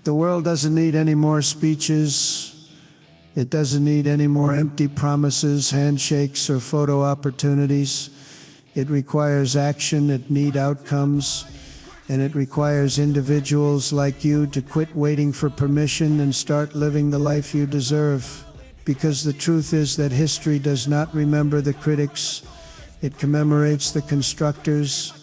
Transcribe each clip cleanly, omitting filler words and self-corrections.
The world doesn't need any more speeches. It doesn't need any more empty promises, handshakes, or photo opportunities. It requires action, it needs outcomes, and it requires individuals like you to quit waiting for permission and start living the life you deserve. Because the truth is that history does not remember the critics, it commemorates the constructors,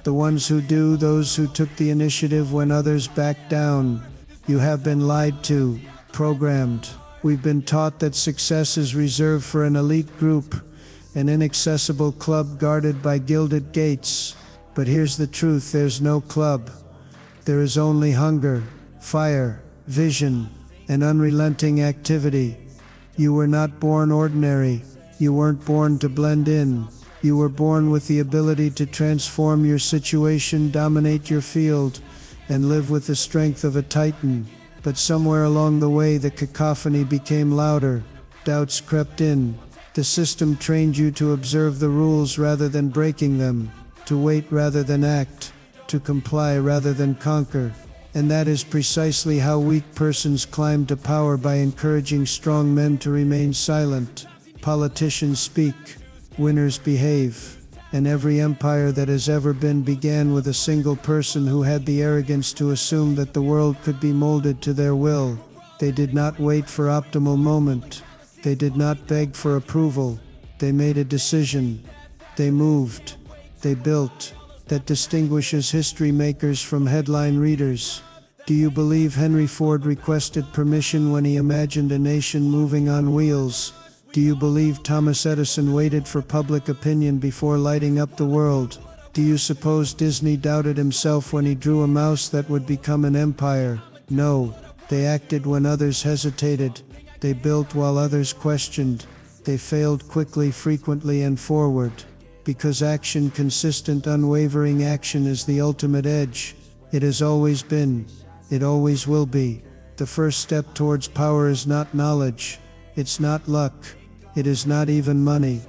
the ones who do, those who took the initiative when others backed down. You have been lied to, programmed. We've been taught that success is reserved for an elite group, an inaccessible club guarded by gilded gates. But here's the truth, there's no club. There is only hunger, fire, vision, and unrelenting activity. You were not born ordinary. You weren't born to blend in. You were born with the ability to transform your situation, dominate your field, and live with the strength of a titan. But somewhere along the way the cacophony became louder. Doubts crept in. The system trained you to observe the rules rather than breaking them, to wait rather than act, to comply rather than conquer. And that is precisely how weak persons climb to power, by encouraging strong men to remain silent. Politicians speak, winners behave. And every empire that has ever been began with a single person who had the arrogance to assume that the world could be molded to their will. They did not wait for optimal moment. They did not beg for approval. They made a decision. They moved. They built. That distinguishes history makers from headline readers. Do you believe Henry Ford requested permission when he imagined a nation moving on wheels? Do you believe Thomas Edison waited for public opinion before lighting up the world? Do you suppose Disney doubted himself when he drew a mouse that would become an empire? No. They acted when others hesitated. They built while others questioned. They failed quickly, frequently, and forward. Because action, consistent, unwavering action, is the ultimate edge. It has always been. It always will be. The first step towards power is not knowledge. It's not luck. It is not even money.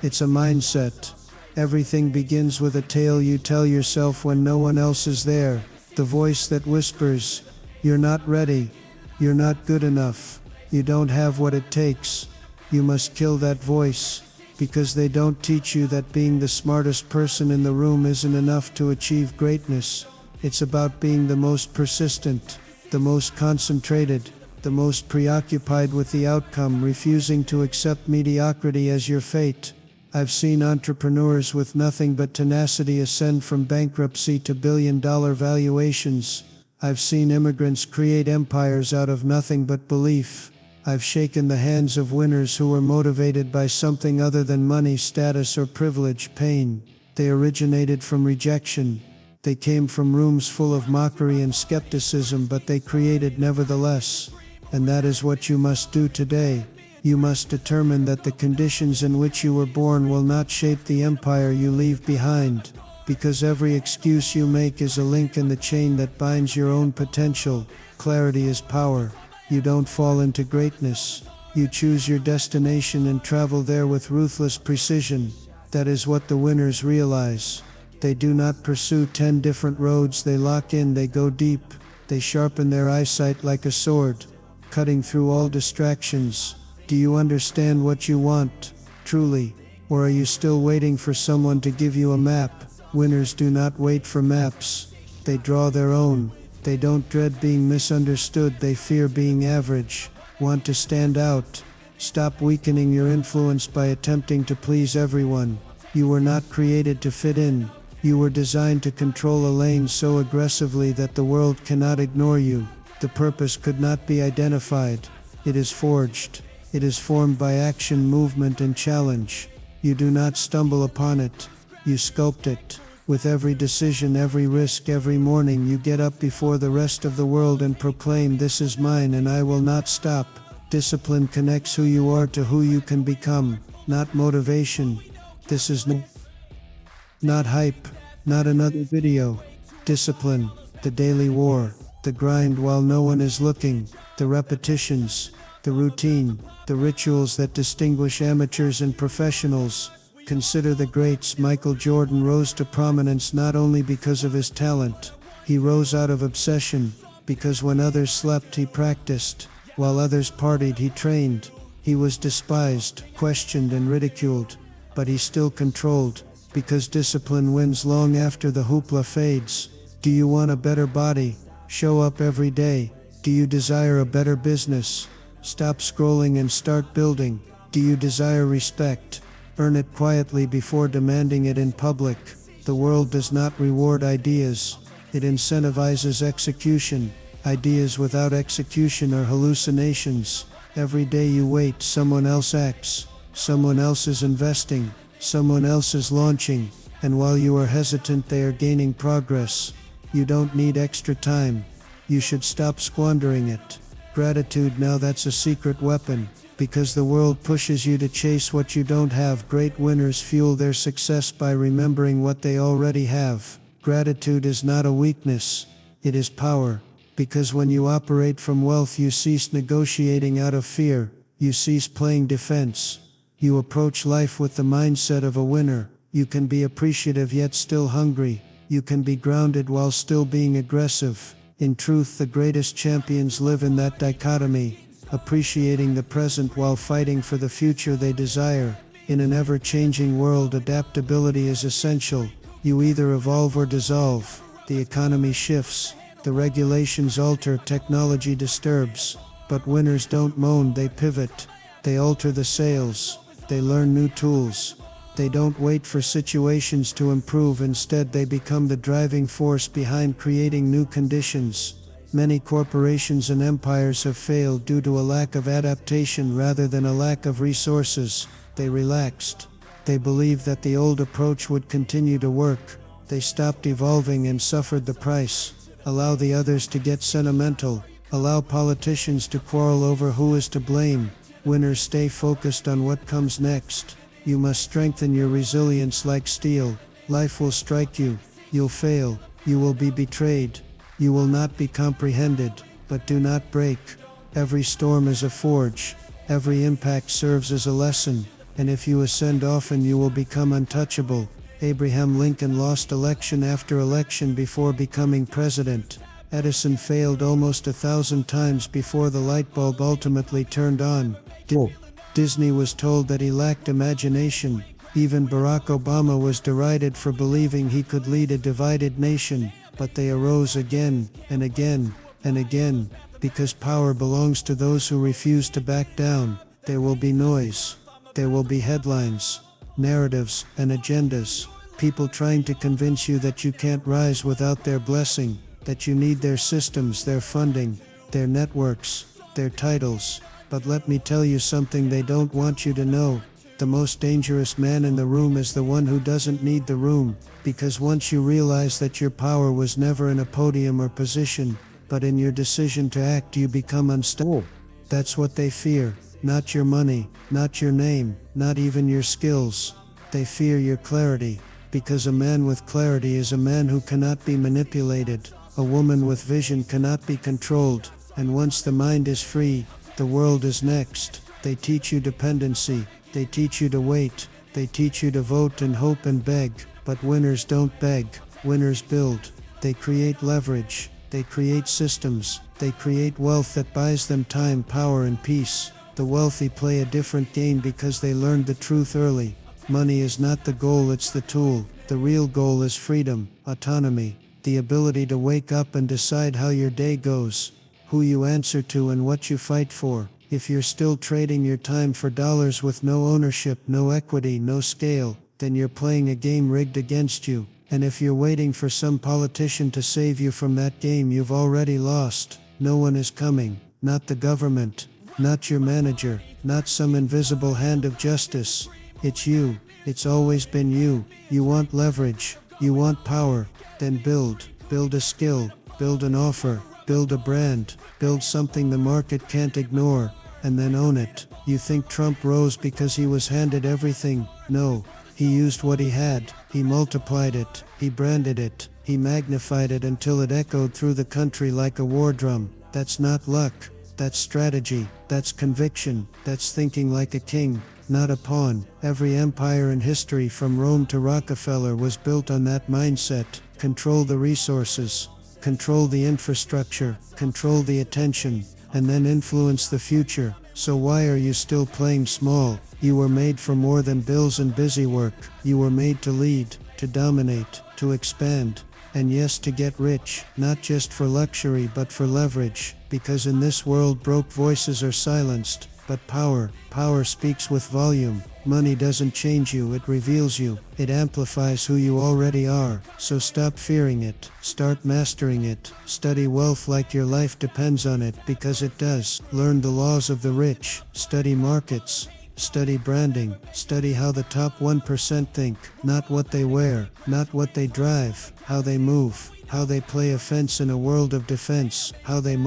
It's a mindset. Everything begins with a tale you tell yourself when no one else is there. The voice that whispers, "You're not ready. You're not good enough. You don't have what it takes." You must kill that voice, because they don't teach you that being the smartest person in the room isn't enough to achieve greatness. It's about being the most persistent, the most concentrated, the most preoccupied with the outcome, refusing to accept mediocrity as your fate. I've seen entrepreneurs with nothing but tenacity ascend from bankruptcy to billion-dollar valuations. I've seen immigrants create empires out of nothing but belief. I've shaken the hands of winners who were motivated by something other than money, status, or privilege, pain. They originated from rejection. They came from rooms full of mockery and skepticism, but they created nevertheless. And that is what you must do today. You must determine that the conditions in which you were born will not shape the empire you leave behind. Because every excuse you make is a link in the chain that binds your own potential. Clarity is power. You don't fall into greatness. You choose your destination and travel there with ruthless precision. That is what the winners realize. They do not pursue 10 different roads. They lock in, they go deep. They sharpen their eyesight like a sword, cutting through all distractions. Do you understand what you want, truly? Or are you still waiting for someone to give you a map? Winners do not wait for maps. They draw their own. They don't dread being misunderstood, they fear being average. Want to stand out? Stop weakening your influence by attempting to please everyone. You were not created to fit in. You were designed to control a lane so aggressively that the world cannot ignore you. The purpose could not be identified. It is forged. It is formed by action, movement, and challenge. You do not stumble upon it. You sculpt it. With every decision, every risk, every morning, you get up before the rest of the world and proclaim, "This is mine and I will not stop." Discipline connects who you are to who you can become, not motivation. This is not hype, not another video. Discipline, the daily war, the grind while no one is looking, the repetitions, the routine, the rituals that distinguish amateurs and professionals. Consider the greats. Michael Jordan rose to prominence not only because of his talent. He rose out of obsession, because when others slept he practiced, while others partied he trained. He was despised, questioned and ridiculed, but he still controlled, because discipline wins long after the hoopla fades. Do you want a better body? Show up every day. Do you desire a better business? Stop scrolling and start building. Do you desire respect? Earn it quietly before demanding it in public. The world does not reward ideas. It incentivizes execution. Ideas without execution are hallucinations. Every day you wait, someone else acts. Someone else is investing. Someone else is launching. And while you are hesitant, they are gaining progress. You don't need extra time. You should stop squandering it. Gratitude, now that's a secret weapon. Because the world pushes you to chase what you don't have. Great winners fuel their success by remembering what they already have. Gratitude is not a weakness. It is power. Because when you operate from wealth, you cease negotiating out of fear. You cease playing defense. You approach life with the mindset of a winner. You can be appreciative yet still hungry. You can be grounded while still being aggressive. In truth, the greatest champions live in that dichotomy, appreciating the present while fighting for the future they desire. In an ever-changing world, adaptability is essential. You either evolve or dissolve. The economy shifts. The regulations alter, technology disturbs. But winners don't moan, they pivot. They alter the sails. They learn new tools. They don't wait for situations to improve, instead they become the driving force behind creating new conditions. Many corporations and empires have failed due to a lack of adaptation rather than a lack of resources. They relaxed. They believed that the old approach would continue to work. They stopped evolving and suffered the price. Allow the others to get sentimental. Allow politicians to quarrel over who is to blame. Winners stay focused on what comes next. You must strengthen your resilience like steel. Life will strike you. You'll fail. You will be betrayed. You will not be comprehended, but do not break. Every storm is a forge. Every impact serves as a lesson. And if you ascend often, you will become untouchable. Abraham Lincoln lost election after election before becoming president. Edison failed almost 1,000 times before the light bulb ultimately turned on. Disney was told that he lacked imagination. Even Barack Obama was derided for believing he could lead a divided nation. But they arose again, and again, and again. Because power belongs to those who refuse to back down. There will be noise. There will be headlines, narratives, and agendas. People trying to convince you that you can't rise without their blessing, that you need their systems, their funding, their networks, their titles. But let me tell you something they don't want you to know. The most dangerous man in the room is the one who doesn't need the room, because once you realize that your power was never in a podium or position, but in your decision to act, you become unstoppable. That's what they fear. Not your money, not your name, not even your skills. They fear your clarity, because a man with clarity is a man who cannot be manipulated. A woman with vision cannot be controlled, and once the mind is free, the world is next. They teach you dependency, they teach you to wait, they teach you to vote and hope and beg. But winners don't beg, winners build. They create leverage, they create systems, they create wealth that buys them time, power and peace. The wealthy play a different game because they learned the truth early. Money is not the goal, it's the tool. The real goal is freedom, autonomy, the ability to wake up and decide how your day goes, who you answer to and what you fight for. If you're still trading your time for dollars with no ownership, no equity, no scale, then you're playing a game rigged against you. And if you're waiting for some politician to save you from that game, you've already lost. No one is coming, not the government, not your manager, not some invisible hand of justice. It's you. It's always been you. You want leverage. You want power. Then build. Build a skill. Build an offer. Build a brand. Build something the market can't ignore. And then own it. You think Trump rose because he was handed everything? No. He used what he had. He multiplied it. He branded it. He magnified it until it echoed through the country like a war drum. That's not luck. That's strategy. That's conviction. That's thinking like a king, not a pawn. Every empire in history from Rome to Rockefeller was built on that mindset. Control the resources. control the infrastructure, control the attention, and then influence the future. So why are you still playing small? You were made for more than bills and busy work. You were made to lead, to dominate, to expand, and yes, to get rich, not just for luxury but for leverage, because in this world broke voices are silenced, but power speaks with volume. Money doesn't change you, it reveals you. It amplifies who you already are. So stop fearing it. Start mastering it. Study wealth like your life depends on it, because it does. Learn the laws of the rich. Study markets. Study branding. Study how the top 1% think. Not what they wear. Not what they drive. How they move. How they play offense in a world of defense. How they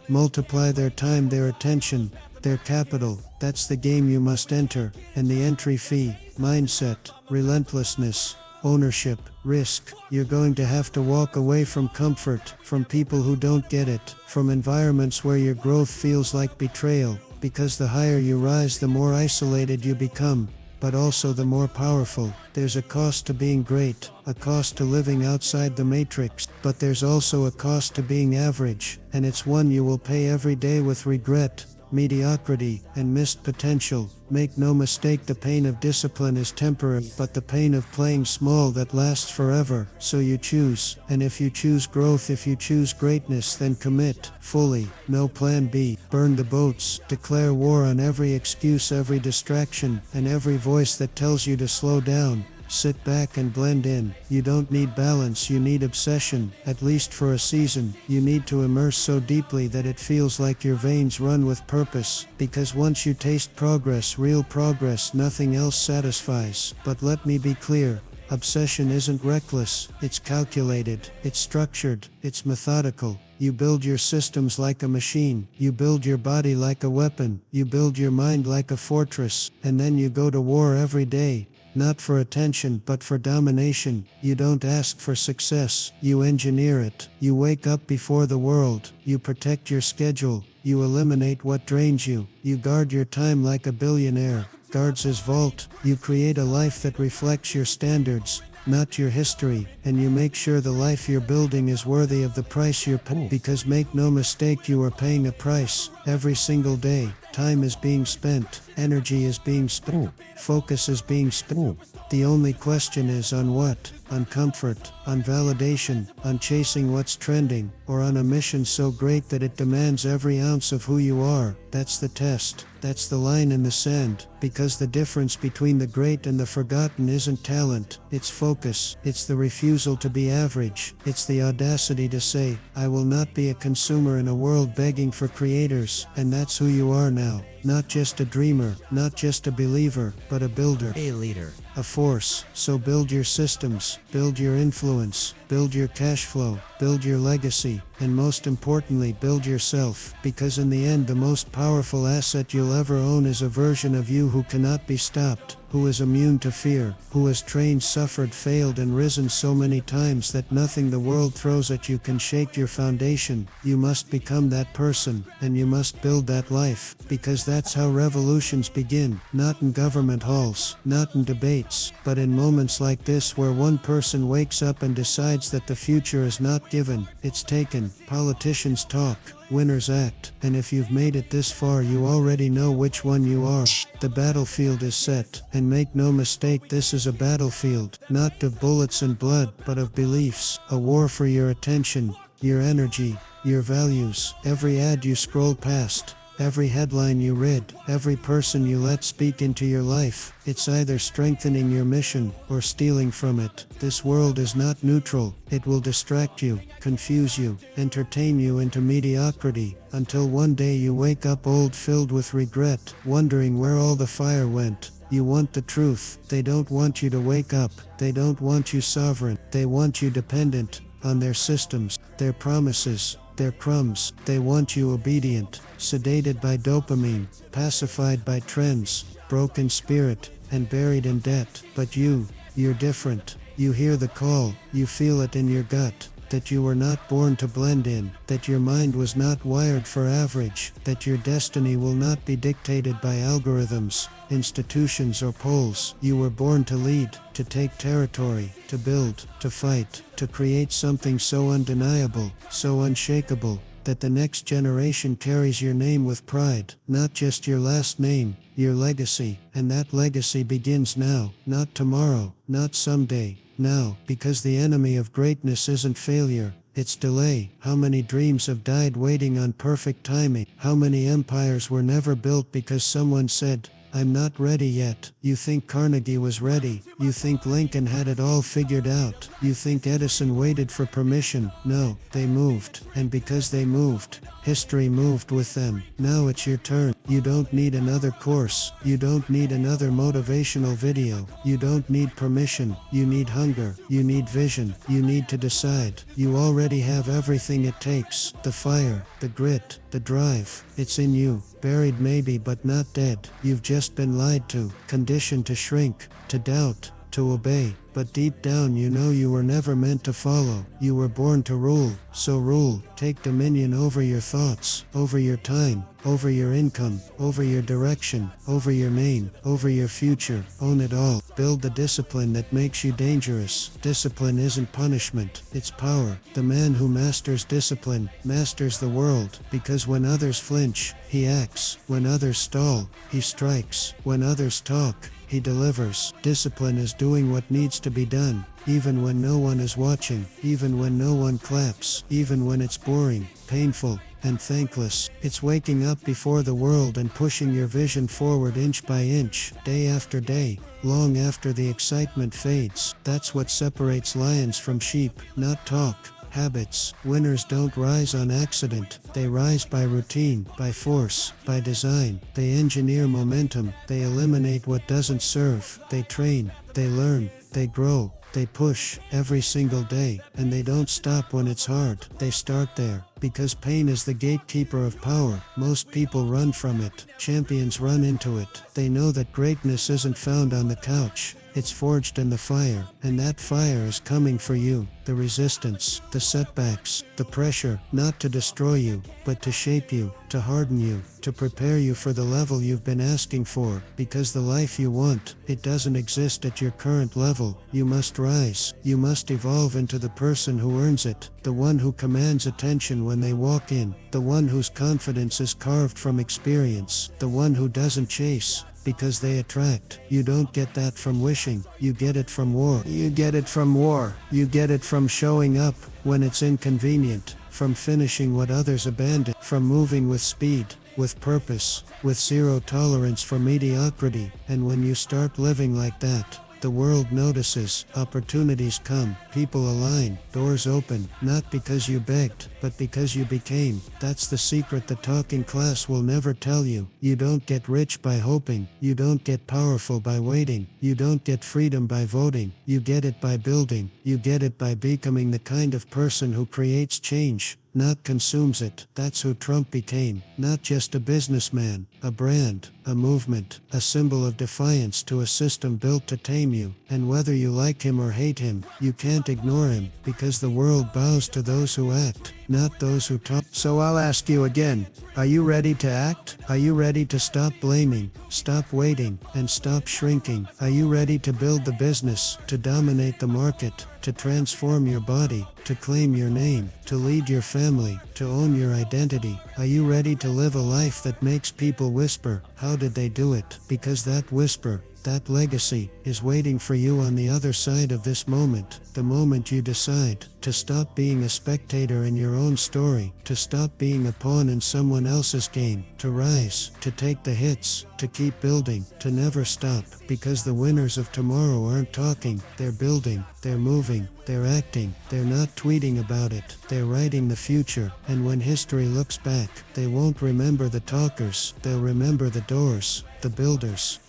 multiply their time, their attention, their capital. That's the game you must enter. And the entry fee, mindset, relentlessness, ownership, risk. You're going to have to walk away from comfort, from people who don't get it, from environments where your growth feels like betrayal, because the higher you rise, the more isolated you become, but also the more powerful. There's a cost to being great, a cost to living outside the matrix, but there's also a cost to being average, and it's one you will pay every day with regret, mediocrity, and missed potential. Make no mistake, the pain of discipline is temporary, but the pain of playing small, that lasts forever. So you choose, and if you choose growth, if you choose greatness, then commit fully. No plan B. Burn the boats. Declare war on every excuse, every distraction, and every voice that tells you to slow down. Sit back and blend in. You don't need balance, you need obsession, at least for a season. You need to immerse so deeply that it feels like your veins run with purpose, because once you taste progress, real progress, nothing else satisfies. But let me be clear. Obsession isn't reckless, it's calculated, it's structured, it's methodical. You build your systems like a machine, you build your body like a weapon, you build your mind like a fortress, and then you go to war every day. Not for attention, but for domination. You don't ask for success, you engineer it. You wake up before the world, you protect your schedule, you eliminate what drains you, you guard your time like a billionaire guards his vault. You create a life that reflects your standards, not your history, and you make sure the life you're building is worthy of the price you're paying. Because make no mistake, you are paying a price every single day. Time is being spent, energy is being spent, focus is being spent. The only question is on what? On comfort, on validation, on chasing what's trending, or on a mission so great that it demands every ounce of who you are. That's the test. That's the line in the sand. Because the difference between the great and the forgotten isn't talent, it's focus. It's the refusal to be average. It's the audacity to say, I will not be a consumer in a world begging for creators. And that's who you are now. Not just a dreamer, not just a believer, but a builder, a leader, a force. So build your systems, build your influence, build your cash flow, build your legacy, and most importantly, build yourself. Because in the end, the most powerful asset you'll ever own is a version of you who cannot be stopped, who is immune to fear, who has trained, suffered, failed, and risen so many times that nothing the world throws at you can shake your foundation. You must become that person, and you must build that life, because that's how revolutions begin. Not in government halls, not in debates, but in moments like this where one person wakes up and decides that the future is not given, it's taken. Politicians talk, winners act, and if you've made it this far, you already know which one you are. The battlefield is set, and make no mistake, this is a battlefield, not of bullets and blood, but of beliefs, a war for your attention, your energy, your values. Every ad you scroll past, every headline you read, every person you let speak into your life, it's either strengthening your mission or stealing from it. This world is not neutral. It will distract you, confuse you, entertain you into mediocrity, until one day you wake up old, filled with regret, wondering where all the fire went. You want the truth. They don't want you to wake up. They don't want you sovereign. They want you dependent on their systems, their promises, their crumbs. They want you obedient, sedated by dopamine, pacified by trends, broken spirit, and buried in debt. But you're different. You hear the call, you feel it in your gut. that you were not born to blend in, that your mind was not wired for average, that your destiny will not be dictated by algorithms, institutions or polls. You were born to lead, to take territory, to build, to fight, to create something so undeniable, so unshakable, that the next generation carries your name with pride, not just your last name, your legacy. And that legacy begins now, not tomorrow, not someday, now, because the enemy of greatness isn't failure, it's delay. How many dreams have died waiting on perfect timing? How many empires were never built because someone said, "I'm not ready yet"? You think Carnegie was ready? You think Lincoln had it all figured out? You think Edison waited for permission? No, they moved. And because they moved, history moved with them. Now it's your turn. You don't need another course. You don't need another motivational video. You don't need permission. You need hunger. You need vision. You need to decide. You already have everything it takes. The fire, the grit, the drive. It's in you. Buried maybe, but not dead. You've just been lied to, conditioned to shrink, to doubt, to obey. But deep down you know you were never meant to follow. You were born to rule. So rule. Take dominion over your thoughts, over your time, over your income, over your direction, over your name, over your future. Own it all. Build the discipline that makes you dangerous. Discipline isn't punishment, it's power. The man who masters discipline masters the world, because when others flinch, he acts. When others stall, he strikes. When others talk, he delivers. Discipline is doing what needs to be done, even when no one is watching, even when no one claps, even when it's boring, painful, and thankless. It's waking up before the world and pushing your vision forward inch by inch, day after day, long after the excitement fades. That's what separates lions from sheep, not talk. Habits. Winners don't rise on accident. They rise by routine, by force, by design. They engineer momentum. They eliminate what doesn't serve. They train. They learn. They grow. They push every single day. And they don't stop when it's hard. They start there. Because pain is the gatekeeper of power. Most people run from it. Champions run into it. They know that greatness isn't found on the couch. It's forged in the fire, and that fire is coming for you. The resistance, the setbacks, the pressure, not to destroy you, but to shape you, to harden you, to prepare you for the level you've been asking for. Because the life you want, it doesn't exist at your current level. You must rise. You must evolve into the person who earns it, the one who commands attention when they walk in, the one whose confidence is carved from experience, the one who doesn't chase, because they attract. You don't get that from wishing, you get it from war. You get it from war. You get it from showing up when it's inconvenient, from finishing what others abandon, from moving with speed, with purpose, with zero tolerance for mediocrity. And when you start living like that, the world notices, opportunities come, people align, doors open, not because you begged, but because you became. That's the secret the talking class will never tell you. You don't get rich by hoping. You don't get powerful by waiting. You don't get freedom by voting. You get it by building. You get it by becoming the kind of person who creates change, not consumes it. That's who Trump became. Not just a businessman, a brand, a movement, a symbol of defiance to a system built to tame you. And whether you like him or hate him, you can't ignore him, because the world bows to those who act, not those who talk. So I'll ask you again, are you ready to act? Are you ready to stop blaming, stop waiting, and stop shrinking? Are you ready to build the business, to dominate the market, to transform your body, to claim your name, to lead your family, to own your identity? Are you ready to live a life that makes people whisper, how did they do it? Because that whisper, that legacy, is waiting for you on the other side of this moment. The moment you decide to stop being a spectator in your own story, to stop being a pawn in someone else's game, to rise, to take the hits, to keep building, to never stop. Because the winners of tomorrow aren't talking, they're building, they're moving, they're acting, they're not tweeting about it, they're writing the future. And when history looks back, they won't remember the talkers, they'll remember the doers, the builders,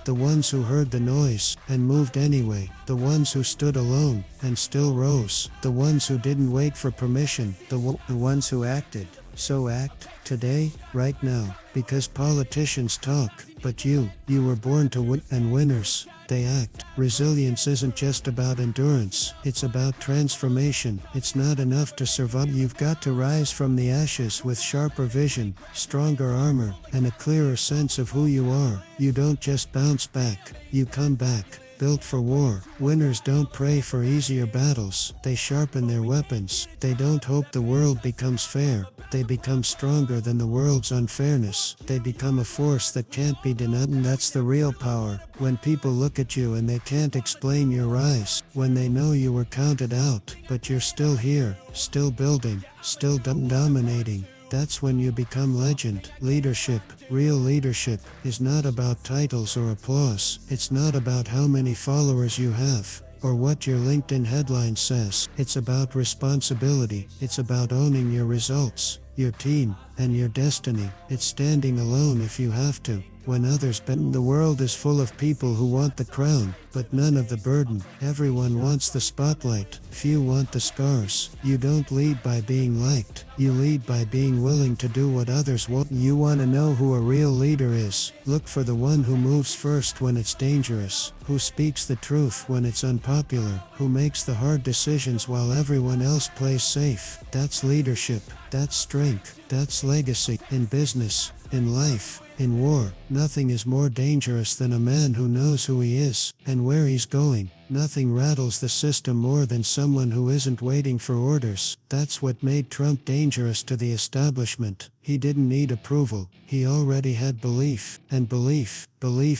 the ones who heard the noise and moved anyway, the ones who stood alone and still rose, the ones who didn't wait for permission, the ones who acted So act, today, right now, because politicians talk, but you were born to win, and winners, they act. Resilience isn't just about endurance, it's about transformation. It's not enough to survive, you've got to rise from the ashes with sharper vision, stronger armor, and a clearer sense of who you are. You don't just bounce back, you come back. Built for war. Winners don't pray for easier battles, they sharpen their weapons. They don't hope the world becomes fair, they become stronger than the world's unfairness. They become a force that can't be denied, and that's the real power. When people look at you and they can't explain your rise, when they know you were counted out, but you're still here, still building, still dominating. That's when you become legend. Leadership, real leadership, is not about titles or applause. It's not about how many followers you have, or what your LinkedIn headline says. It's about responsibility. It's about owning your results, your team, and your destiny. It's standing alone if you have to, when others bend. The world is full of people who want the crown, but none of the burden. Everyone wants the spotlight, few want the scars. You don't lead by being liked, you lead by being willing to do what others want. You want to know who a real leader is? Look for the one who moves first when it's dangerous, who speaks the truth when it's unpopular, who makes the hard decisions while everyone else plays safe. That's leadership, that's strength, that's legacy. In business, in life, in war, nothing is more dangerous than a man who knows who he is and where he's going. Nothing rattles the system more than someone who isn't waiting for orders. That's what made Trump dangerous to the establishment. He didn't need approval, he already had belief. And belief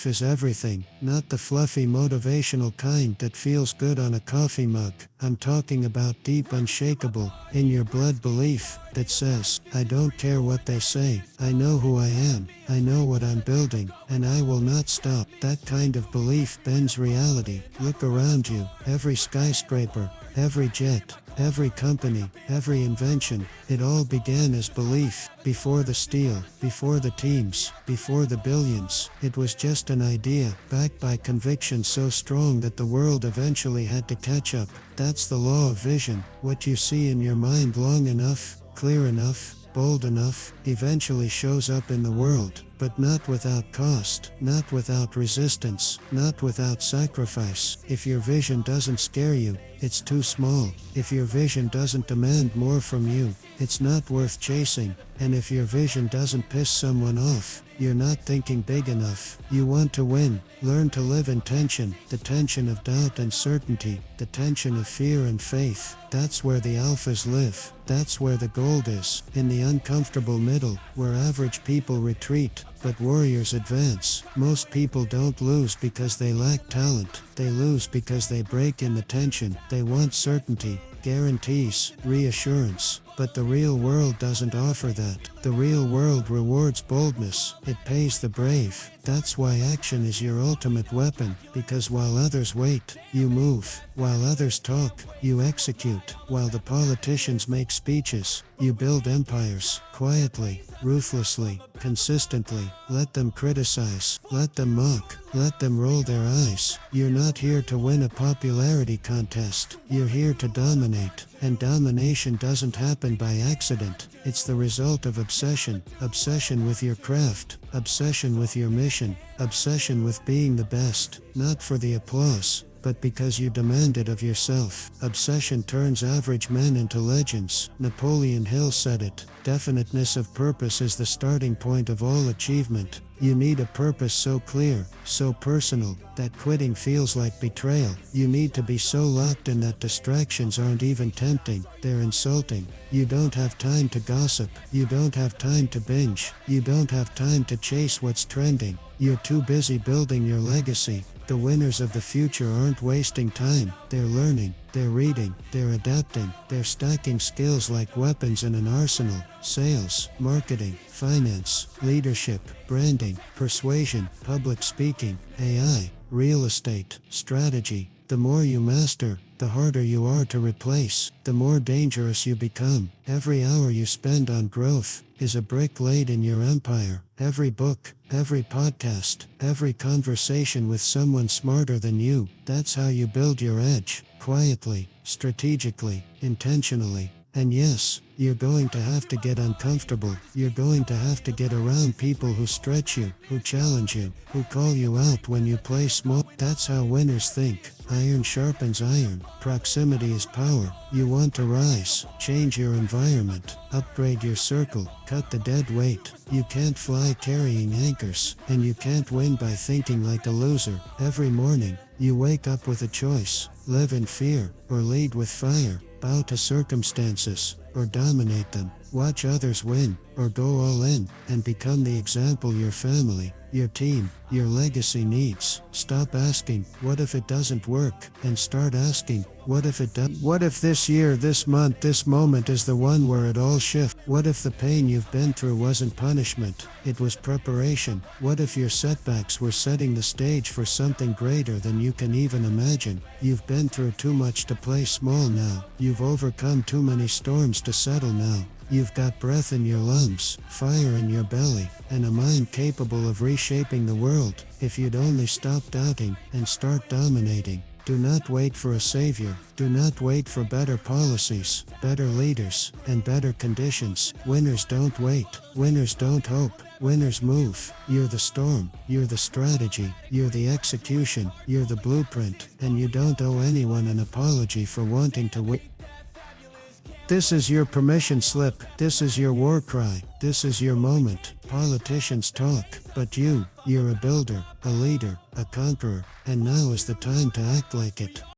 is everything, not the fluffy motivational kind that feels good on a coffee mug. I'm talking about deep, unshakable, in your blood belief that says, I don't care what they say, I know who I am, I know what I'm building, and I will not stop. That kind of belief bends reality. Look around you, every skyscraper, every jet, every company, every invention, it all began as belief. Before the steel, before the teams, before the billions, it was just an idea, backed by conviction so strong that the world eventually had to catch up. That's the law of vision. What you see in your mind long enough, clear enough, bold enough, eventually shows up in the world. But not without cost, not without resistance, not without sacrifice. If your vision doesn't scare you, it's too small. If your vision doesn't demand more from you, it's not worth chasing. And if your vision doesn't piss someone off, you're not thinking big enough. You want to win, learn to live in tension, the tension of doubt and certainty, the tension of fear and faith. That's where the alphas live. That's where the gold is, in the uncomfortable middle, where average people retreat, but warriors advance. Most people don't lose because they lack talent, they lose because they break in the tension. They want certainty, guarantees, reassurance. But the real world doesn't offer that. The real world rewards boldness, it pays the brave. That's why action is your ultimate weapon, because while others wait, you move. While others talk, you execute. While the politicians make speeches, you build empires, quietly, ruthlessly, consistently. Let them criticize, let them mock, let them roll their eyes. You're not here to win a popularity contest, you're here to dominate. And domination doesn't happen by accident. It's the result of obsession. Obsession with your craft, obsession with your mission, obsession with being the best, not for the applause, but because you demand it of yourself. Obsession turns average men into legends. Napoleon Hill said it. Definiteness of purpose is the starting point of all achievement. You need a purpose so clear, so personal, that quitting feels like betrayal. You need to be so locked in that distractions aren't even tempting, they're insulting. You don't have time to gossip, you don't have time to binge, you don't have time to chase what's trending. You're too busy building your legacy. The winners of the future aren't wasting time, they're learning, they're reading, they're adapting, they're stacking skills like weapons in an arsenal. Sales, marketing, finance, leadership, branding, persuasion, public speaking, AI, real estate, strategy. The more you master, the harder you are to replace, the more dangerous you become. Every hour you spend on growth is a brick laid in your empire. Every book, every podcast, every conversation with someone smarter than you. That's how you build your edge, quietly, strategically, intentionally. And yes, you're going to have to get uncomfortable. You're going to have to get around people who stretch you, who challenge you, who call you out when you play small. That's how winners think. Iron sharpens iron. Proximity is power. You want to rise, change your environment, upgrade your circle, cut the dead weight. You can't fly carrying anchors, and you can't win by thinking like a loser. Every morning, you wake up with a choice: live in fear, or lead with fire, bow to circumstances, or dominate them, watch others win, or go all in, and become the example your family, your team, your legacy needs. Stop asking, what if it doesn't work? And start asking, what if it does? What if this year, this month, this moment is the one where it all shifts? What if the pain you've been through wasn't punishment? It was preparation. What if your setbacks were setting the stage for something greater than you can even imagine? You've been through too much to play small now. You've overcome too many storms to settle now. You've got breath in your lungs, fire in your belly, and a mind capable of reshaping the world. If you'd only stop doubting and start dominating. Do not wait for a savior. Do not wait for better policies, better leaders, and better conditions. Winners don't wait. Winners don't hope. Winners move. You're the storm. You're the strategy. You're the execution. You're the blueprint. And you don't owe anyone an apology for wanting to win. This is your permission slip. This is your war cry. This is your moment. Politicians talk, but you're a builder, a leader, a conqueror, and now is the time to act like it.